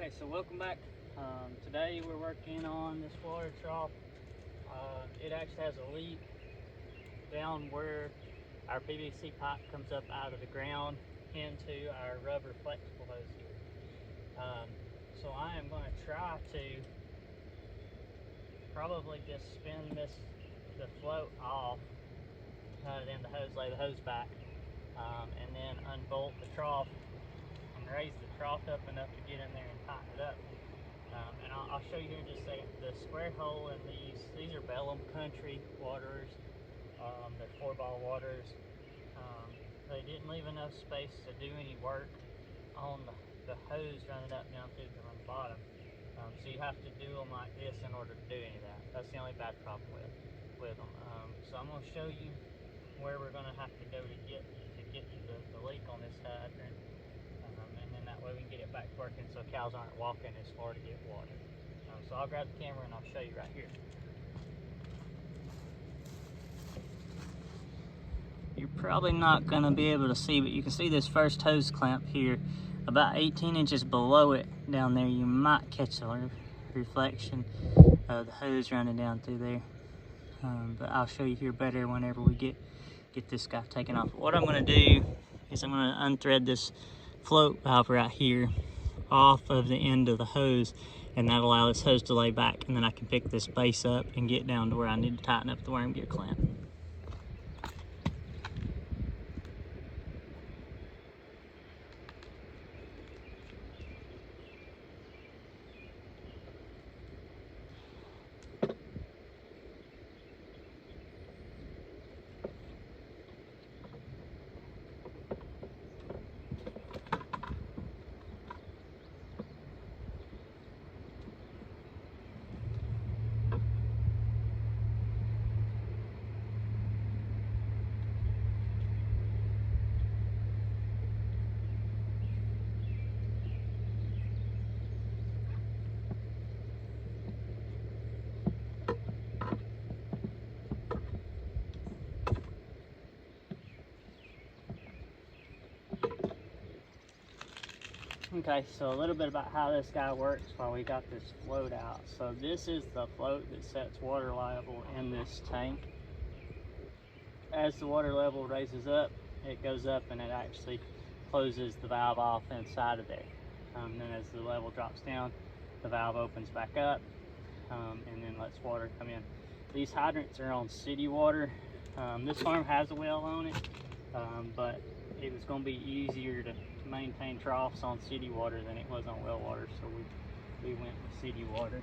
Okay, so welcome back. Today we're working on this water trough. It actually has a leak down where our PVC pipe comes up out of the ground into our rubber flexible hose here. So I am going to try to probably just spin the float off, then lay the hose back, and then unbolt the trough and raise the trough up enough to get in there and tighten it up. And I'll show you here in just a second. The square hole in these are Bellum Country waterers. They're 4-ball waterers. They didn't leave enough space to do any work on the hose running up down through on the bottom. So you have to do them like this in order to do any of that. That's the only bad problem with them. So I'm going to show you where we're going to have to go to get the leak on this hydrant. And then that way we can get it back working so cows aren't walking as far to get water. So I'll grab the camera and I'll show you right here. You're probably not going to be able to see, but you can see this first hose clamp here about 18 inches below it down there. You might catch a reflection of the hose running down through there, but I'll show you here better whenever we get this guy taken off. What I'm going to do is I'm going to unthread this float valve right here off of the end of the hose, and that'll allow this hose to lay back, and then I can pick this base up and get down to where I need to tighten up the worm gear clamp. Okay, so a little bit about how this guy works while we got this float out. So this is the float that sets water level in this tank. As the water level raises up, it goes up and it actually closes the valve off inside of there. Then as the level drops down, the valve opens back up, and then lets water come in. These hydrants are on city water. This farm has a well on it, but it was going to be easier to maintain troughs on city water than it was on well water, so we went with city water.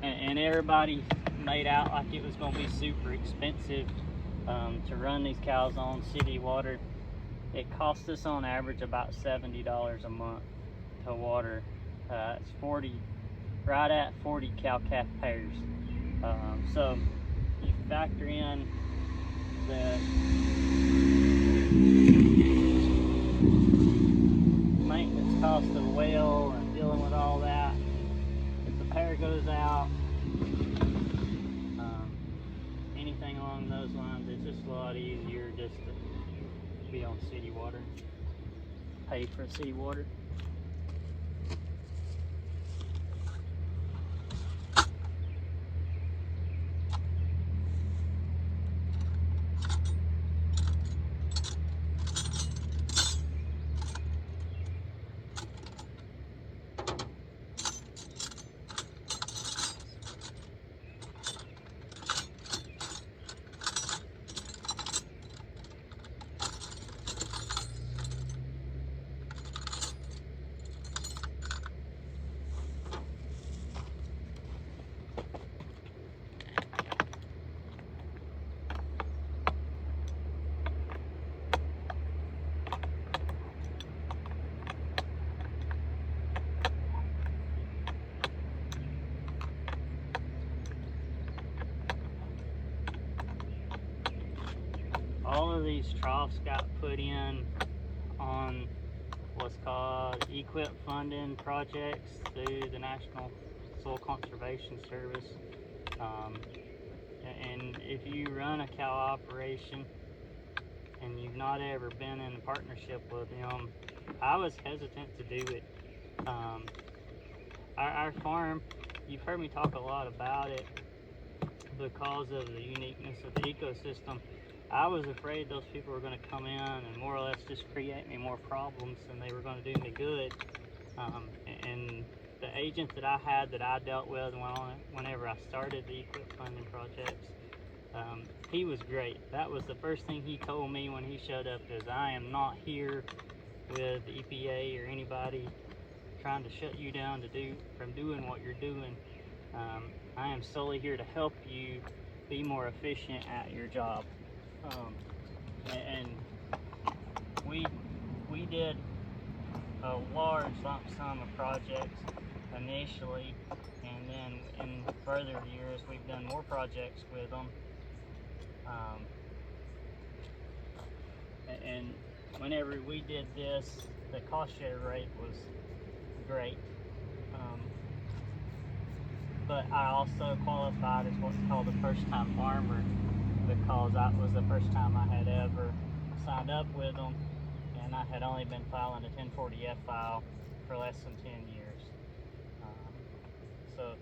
And everybody made out like it was going to be super expensive to run these cows on city water. It cost us on average about $70 a month to water. It's right at 40 cow-calf pairs. So you factor in the maintenance cost of the well and dealing with all that. If the pair goes out, anything along those lines, it's just a lot easier just to be on city water, pay for city water. All of these troughs got put in on what's called EQIP funding projects through the National Soil Conservation Service. And if you run a cow operation and you've not ever been in a partnership with them, I was hesitant to do it Our farm, you've heard me talk a lot about it because of the uniqueness of the ecosystem. I was afraid those people were going to come in and more or less just create me more problems than they were going to do me good. And the agent that I had that I dealt with whenever I started the equip funding projects, he was great. That was the first thing he told me when he showed up is, I am not here with the EPA or anybody trying to shut you down from doing what you're doing. I am solely here to help you be more efficient at your job. And we did a large lump sum of projects initially, and then in further years we've done more projects with them. And whenever we did this, the cost share rate was great. But I also qualified as what's called a first-time farmer, because that was the first time I had ever signed up with them, and I had only been filing a 1040-F file for less than 10 years. So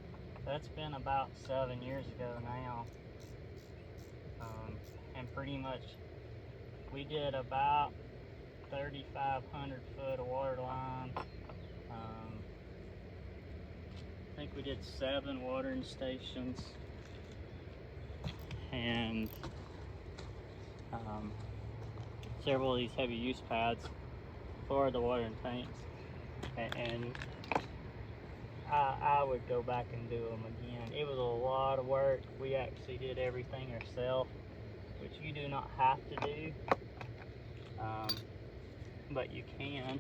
that's been about 7 years ago now. And pretty much we did about 3,500 foot of water line. I think we did 7 watering stations, and several of these heavy use pads for the watering tanks. And I would go back and do them again. It was a lot of work. We actually did everything ourselves, which you do not have to do, but you can.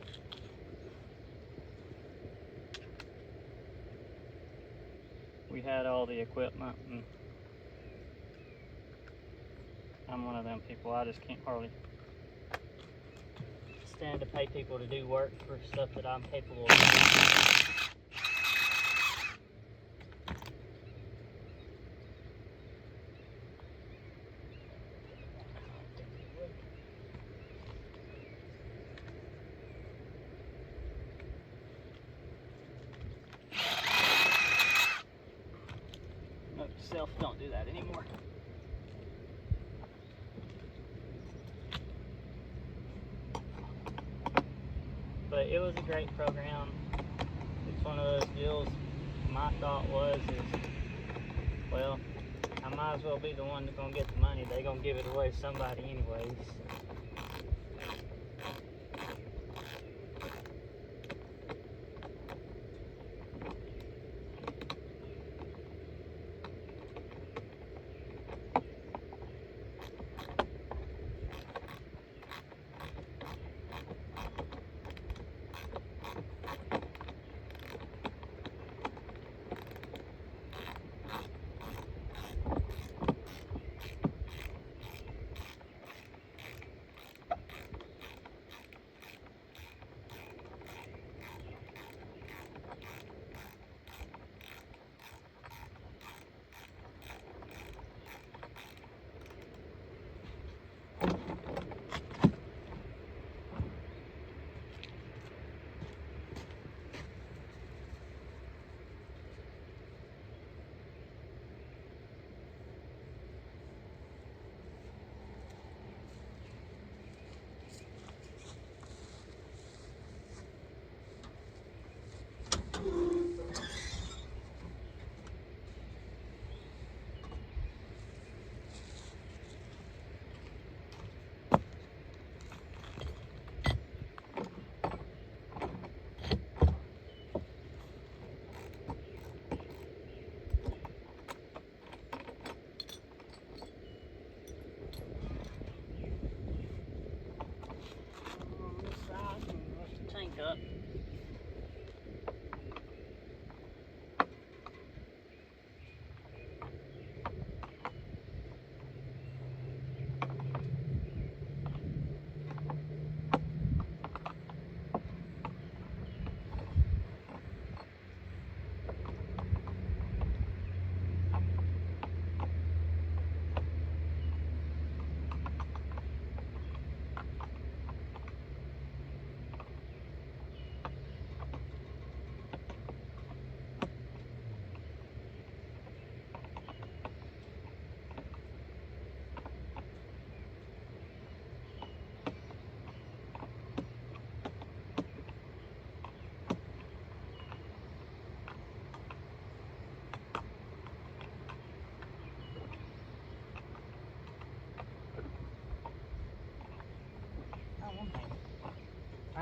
We had all the equipment, and I'm one of them people, I just can't hardly stand to pay people to do work for stuff that I'm capable of doing. Note to self, don't do that anymore. But it was a great program. It's one of those deals. My thought was, well, I might as well be the one that's gonna get the money. They're gonna give it away to somebody anyways.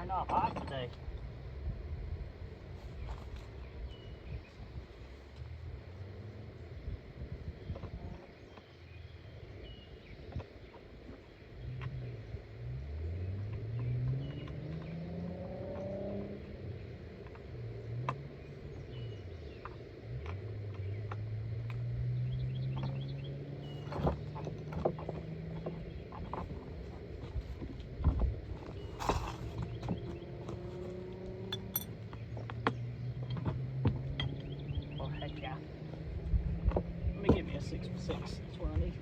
starting off hot today. Oh, heck yeah. Let me give me a 6x6. That's what I need.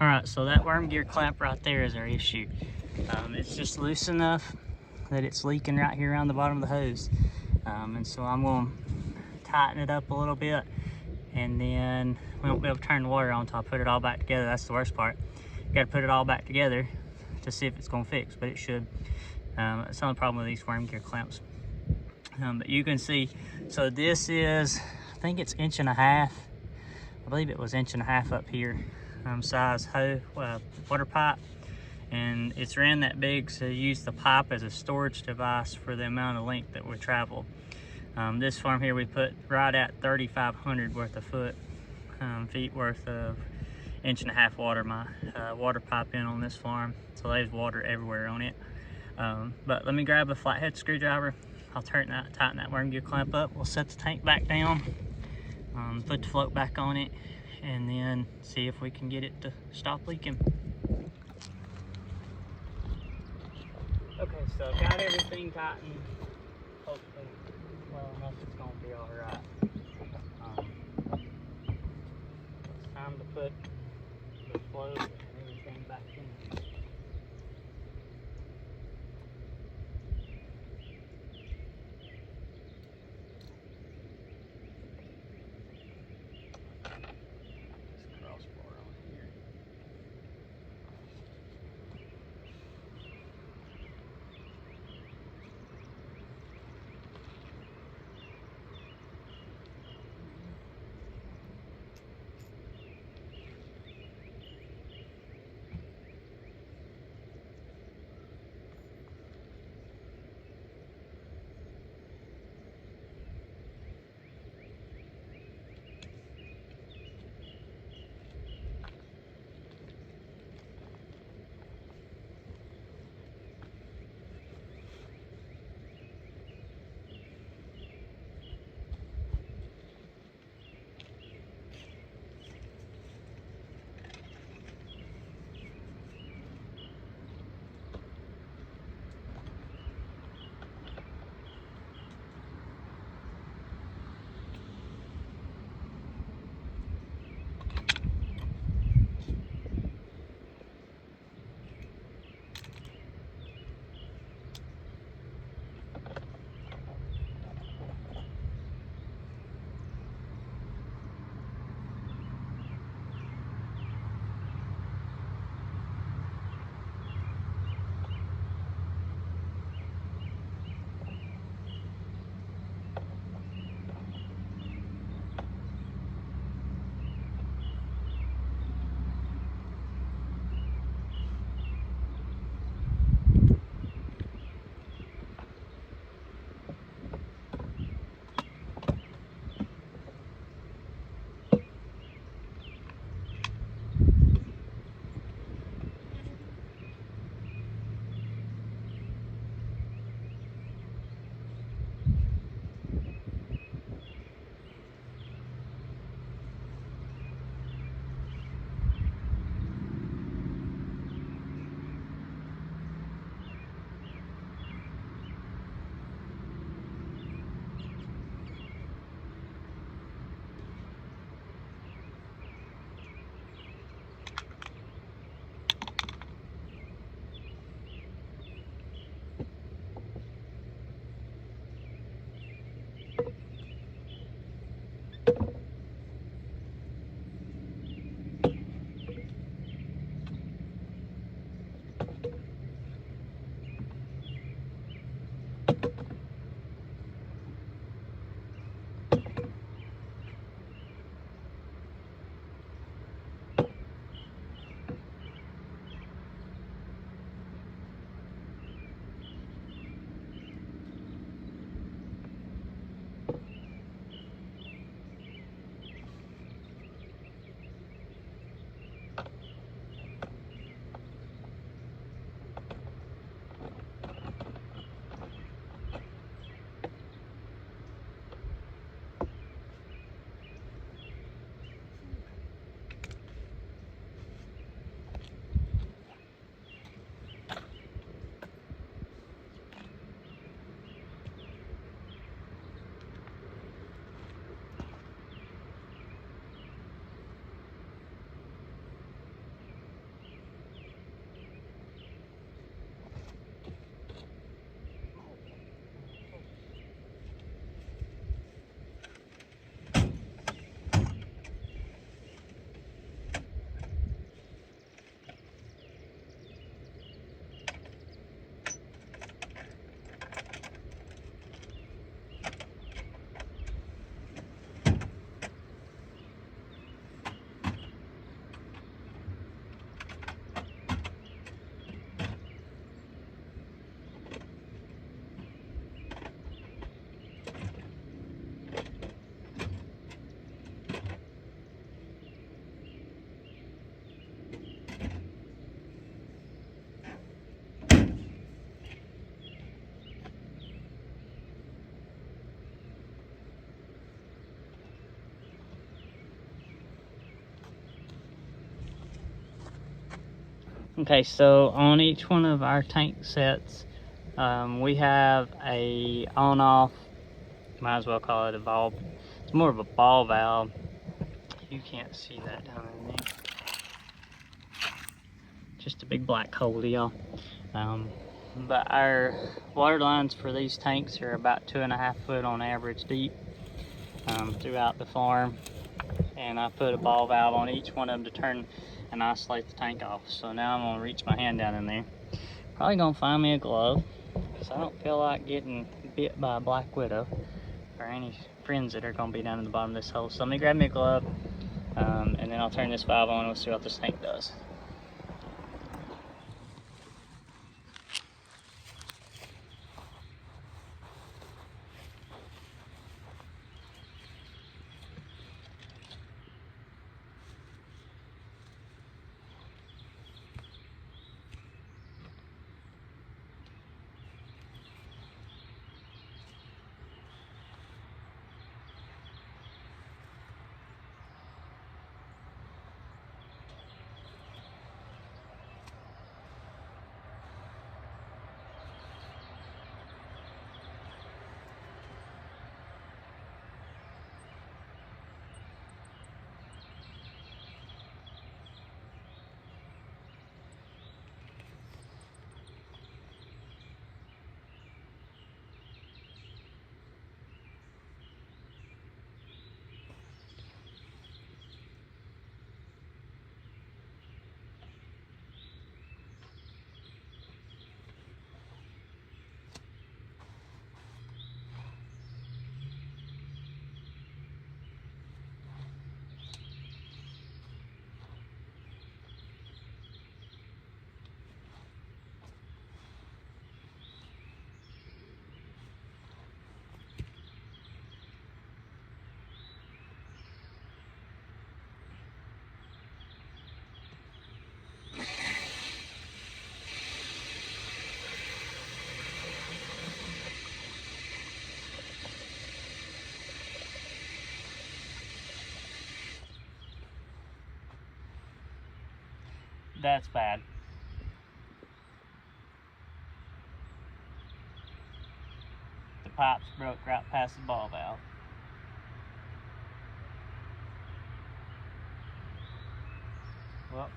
Alright, so that worm gear clamp right there is our issue. It's just loose enough that it's leaking right here around the bottom of the hose. And so I'm going to tighten it up a little bit, and then we won't be able to turn the water on until I put it all back together. That's the worst part. Got to put it all back together to see if it's going to fix, but it should. It's the only problem with these worm gear clamps. But you can see, so this is, I think it's 1.5 inches. I believe it was 1.5 inches up here. Size water pipe, and it's ran that big, so use the pipe as a storage device for the amount of length that we travel. This farm here we put right at 3,500 worth of feet worth of 1.5 inch water pipe in on this farm, so there's water everywhere on it. But let me grab a flathead screwdriver. I'll tighten that worm gear clamp up. We'll set the tank back down, put the float back on it, and then see if we can get it to stop leaking. Okay, so I've got everything tightened. Hopefully, well enough it's gonna be all right. It's time to put the float and everything back in. Okay, so on each one of our tank sets, we have a on-off, might as well call it a valve. It's more of a ball valve. You can't see that down in there. Just a big black hole deal. But our water lines for these tanks are about 2.5 foot on average deep throughout the farm. And I put a ball valve on each one of them to turn and isolate the tank off. So now I'm gonna reach my hand down in there. Probably gonna find me a glove, because I don't feel like getting bit by a black widow or any friends that are gonna be down in the bottom of this hole. So let me grab me a glove, and then I'll turn this valve on and we'll see what this tank does. That's bad. The pipes broke right past the ball valve. Well,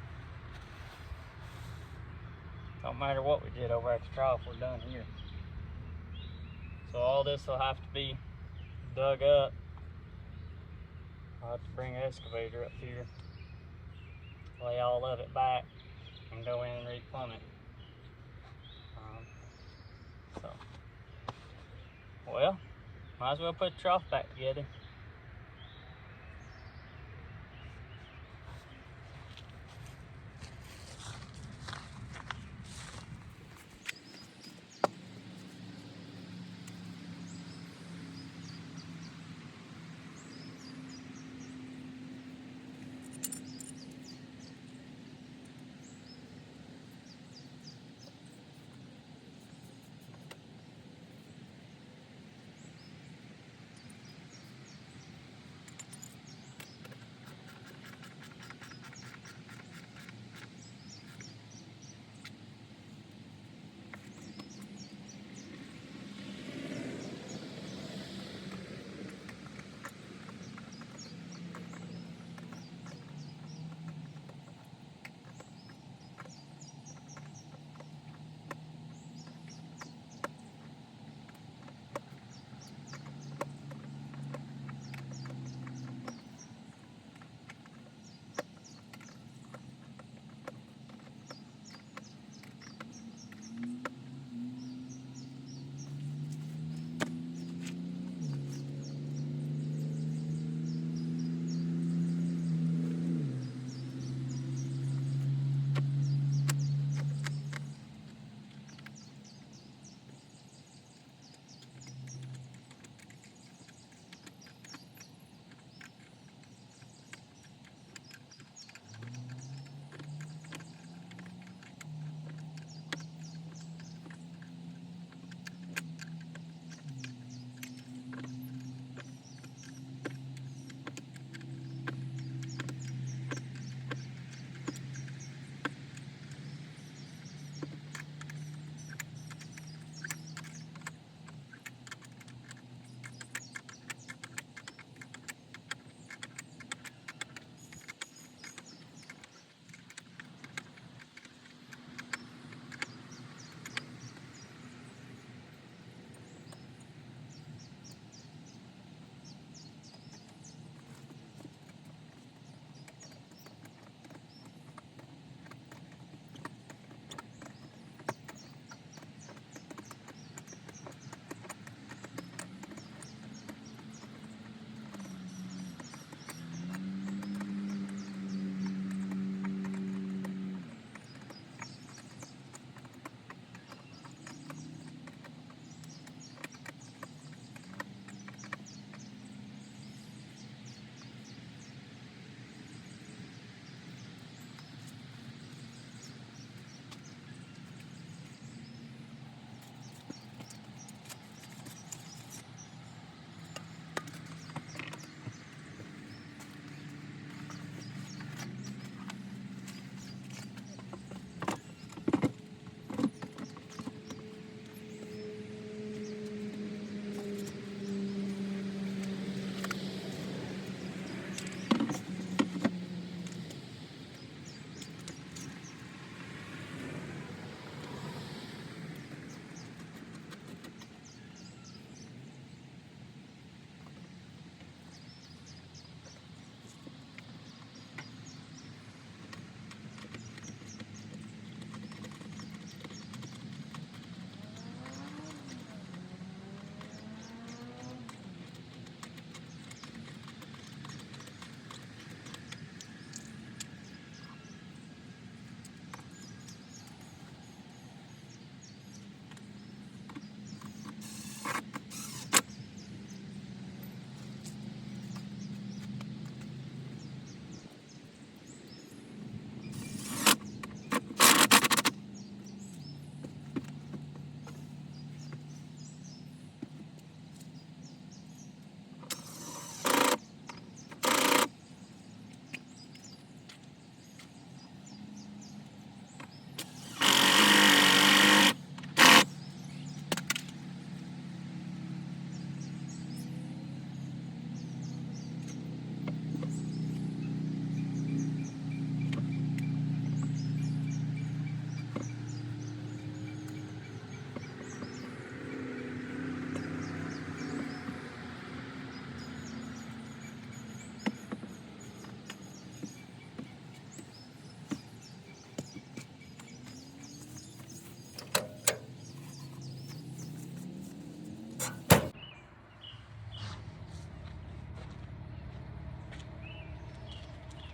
don't matter what we did over at the trough, we're done here. So all this will have to be dug up. I'll have to bring an excavator up here, lay all of it back, and go in and replumb it. Well, might as well put the trough back together.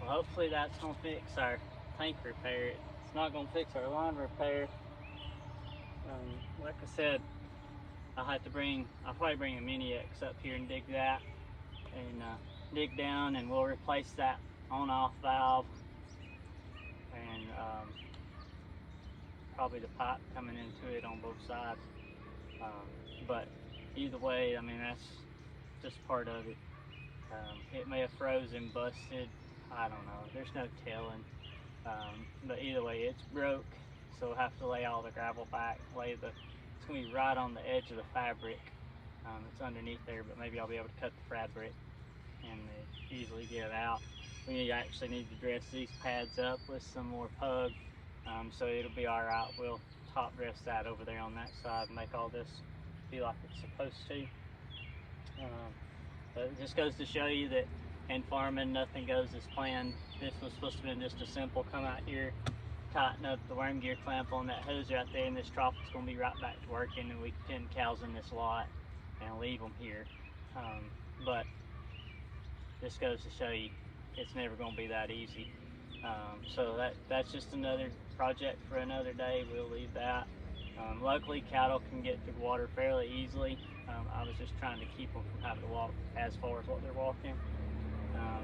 Well, hopefully that's gonna fix our tank repair. It's not gonna fix our line repair. Like I said, I'll probably bring a Mini X up here and dig that, and dig down, and we'll replace that on-off valve, and probably the pipe coming into it on both sides. But either way, I mean, that's just part of it. It may have frozen, busted, I don't know, there's no telling. But either way, it's broke, so we'll have to lay all the gravel back, it's gonna be right on the edge of the fabric. It's underneath there, but maybe I'll be able to cut the fabric and easily get it out. We actually need to dress these pads up with some more pug, so it'll be all right. We'll top dress that over there on that side and make all this be like it's supposed to. But it just goes to show you that in farming, nothing goes as planned. This was supposed to be just a simple come out here, tighten up the worm gear clamp on that hose right there, and this trough is going to be right back to working, and we can pen cows in this lot and leave them here. But this goes to show you it's never going to be that easy. So that's just another project for another day. We'll leave that. Luckily, cattle can get through water fairly easily. I was just trying to keep them from having to walk as far as what they're walking.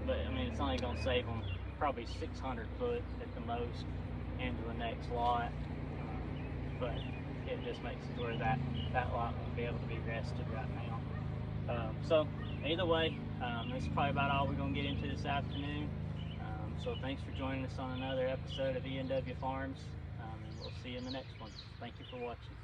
But I mean, it's only going to save them probably 600 foot at the most into the next lot. But it just makes it where that lot won't be able to be rested right now. So either way, this is probably about all we're going to get into this afternoon. So thanks for joining us on another episode of ENW Farms, and we'll see you in the next one. Thank you for watching.